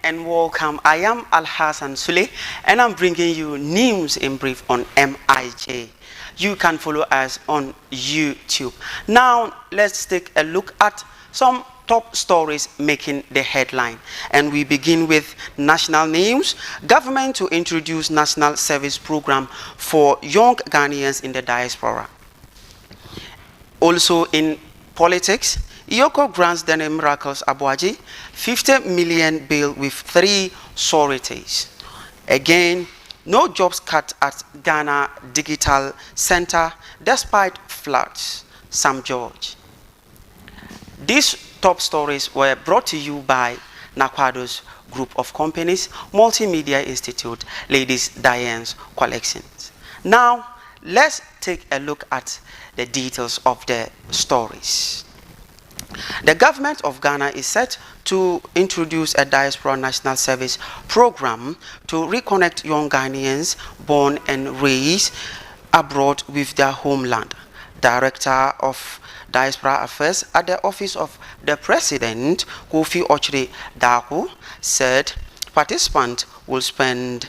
and welcome. I am Alhassan Sulley and I'm bringing you news in brief on MIJ. You can follow us on YouTube. Now let's take a look at some top stories making the headline. And we begin with national news. Government to introduce national service program for young Ghanaians in the diaspora. Also in politics, Iyoko grants Dene Miracles Abuaji 50 million bail with 3 sureties. Again, no jobs cut at Ghana Digital Center despite floods. Sam George. These top stories were brought to you by Nakwado's group of companies, Multimedia Institute, Ladies Diane's Collections. Now, let's take a look at the details of the stories. The government of Ghana is set to introduce a diaspora national service program to reconnect young Ghanaians born and raised abroad with their homeland. Director of Diaspora Affairs at the Office of the President, Kofi Ochre Daku, said participants will spend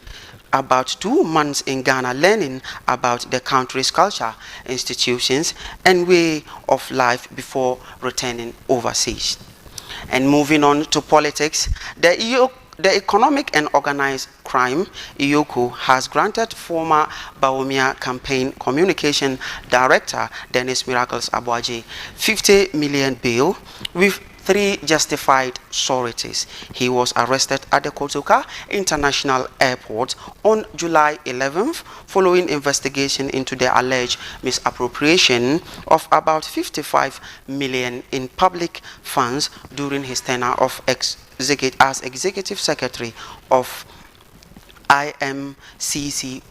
about 2 months in Ghana learning about the country's culture, institutions, and way of life before returning overseas. And moving on to politics, the Economic and Organized Crime, EOCO, has granted former Bawumia Campaign Communication Director Dennis Miracles Abuaji 50 million bail with 3 justified sureties. He was arrested at the Kotoka International Airport on July 11th following investigation into the alleged misappropriation of about 55 million in public funds during his tenure of as Executive Secretary of IMCCOD.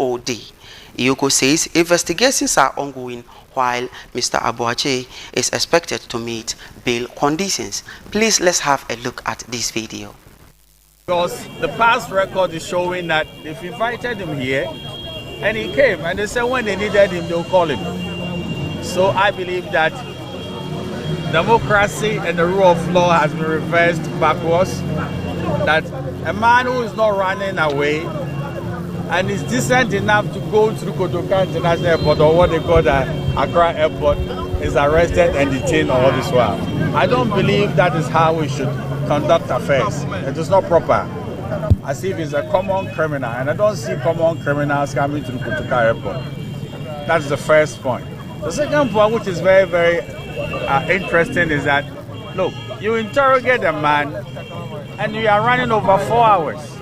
Iyoko says investigations are ongoing while Mr. Abuaji is expected to meet bail conditions. Please let's have a look at this video. Because the past record is showing that they've invited him here and he came and they said when they needed him they'll call him. So I believe that democracy and the rule of law has been reversed backwards, that a man who is not running away and is decent enough to go through Kotoka International Airport or what they call the Accra Airport is arrested and detained all this while. I don't believe that is how we should conduct affairs. It is not proper. As if he's a common criminal, and I don't see common criminals coming through Kotoka Airport. That's the first point. The second point, which is very, very interesting, is that, look, you interrogate a man and you are running over 4 hours.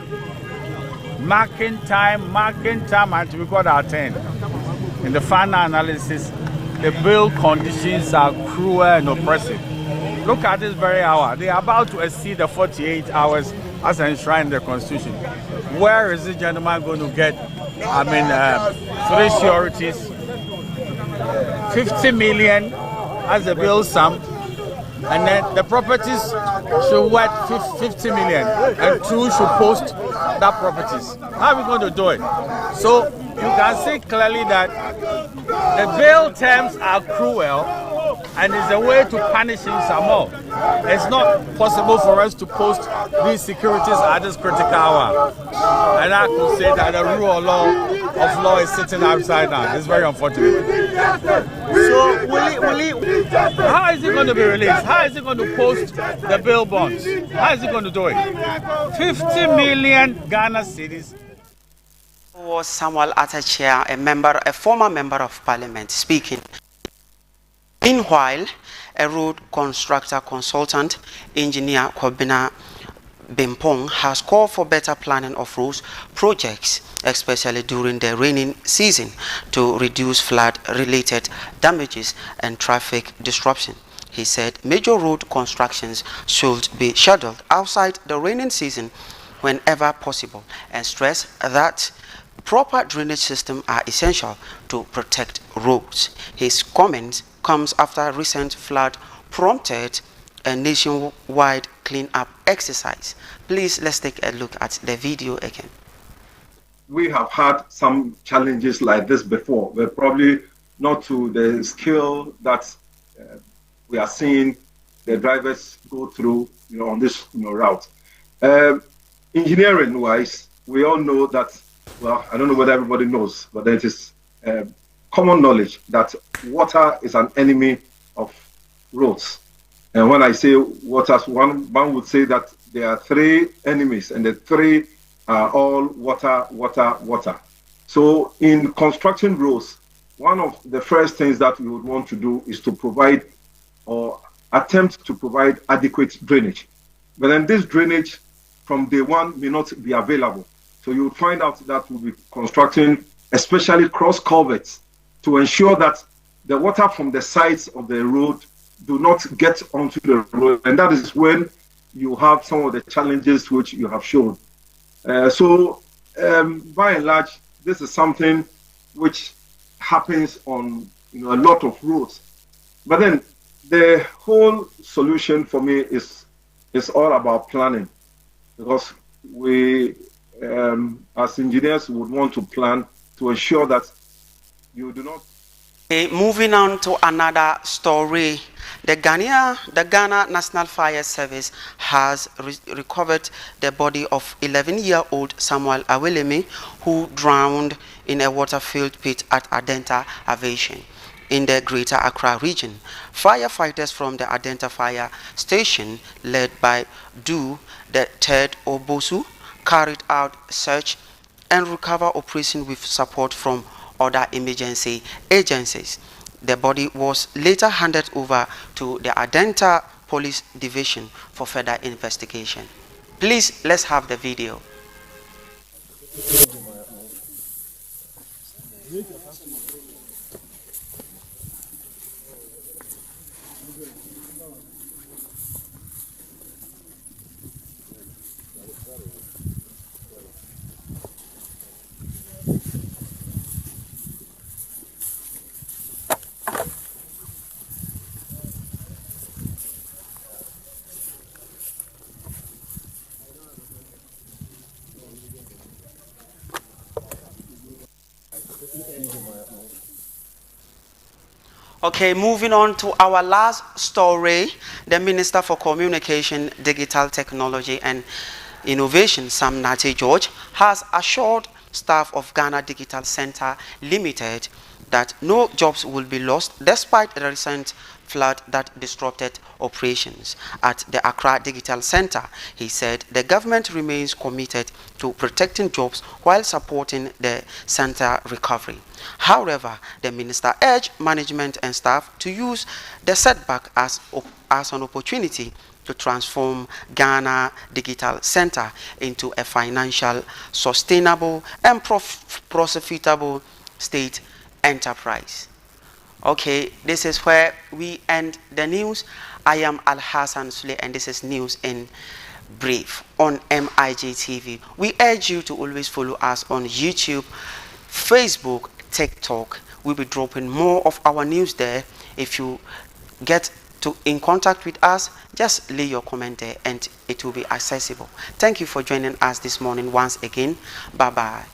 Marking time until we got our turn. In the final analysis, the bail conditions are cruel and oppressive. Look at this very hour. They are about to exceed the 48 hours as enshrined in the Constitution. Where is this gentleman going to get, 3 sureties, 50 million as a bail sum, and then the properties should worth 50 million, and 2 should post that properties. How are we going to do it? So you can see clearly that the bail terms are cruel and it's a way to punish him some more. It's not possible for us to post these securities at this critical hour. And I could say that the rule of law is sitting upside down. It's very unfortunate. So how is he going to be released? How is he going to post the bail bonds? How is he going to do it? 50 million Ghana cedis. Was Samuel Atachia, a former member of parliament, speaking. Meanwhile, a road constructor consultant, engineer Kobina Bimpong, has called for better planning of roads projects, especially during the rainy season, to reduce flood-related damages and traffic disruption. He said major road constructions should be scheduled outside the rainy season whenever possible, and stressed that proper drainage systems are essential to protect roads. His comments comes after recent flood prompted a nationwide clean-up exercise. Please let's take a look at the video again. We have had some challenges like this before, but probably not to the scale that we are seeing the drivers go through, on this route. engineering wise, we all know that, well, I don't know whether everybody knows, but it is common knowledge that water is an enemy of roads. And when I say water, one would say that there are three enemies, and the three are all water, water, water. So in constructing roads, one of the first things that we would want to do is to provide or attempt to provide adequate drainage. But then this drainage from day one may not be available. So you would find out that we'll be constructing especially cross culverts to ensure that the water from the sides of the road do not get onto the road. And that is when you have some of the challenges which you have shown. By and large, this is something which happens on a lot of roads. But then the whole solution for me is all about planning, because we, as engineers, would want to plan to ensure that you do not. Okay, moving on to another story. The Ghana National Fire Service has recovered the body of 11-year-old Samuel Aweleme, who drowned in a water-filled pit at Adenta Aviation in the Greater Accra region. Firefighters from the Adenta Fire Station, led by Du the Third Obosu, carried out search and recovery operation with support from other emergency agencies. The body was later handed over to the Adenta Police Division for further investigation. Please, let's have the video. Okay, moving on to our last story. The Minister for Communication, Digital Technology and Innovation, Sam Nate George, has assured staff of Ghana Digital Center Limited that no jobs will be lost despite the recent flood that disrupted operations at the Accra Digital Center. He said the government remains committed to protecting jobs while supporting the center recovery. However, the minister urged management and staff to use the setback as an opportunity to transform Ghana Digital Center into a financial, sustainable and profitable state enterprise. Okay, this is where we end the news. I am Al-Hassan Sulley, and this is News in Brief on MIGTV. We urge you to always follow us on YouTube, Facebook, TikTok. We'll be dropping more of our news there. If you get in contact with us, just leave your comment there and it will be accessible. Thank you for joining us this morning once again. Bye-bye.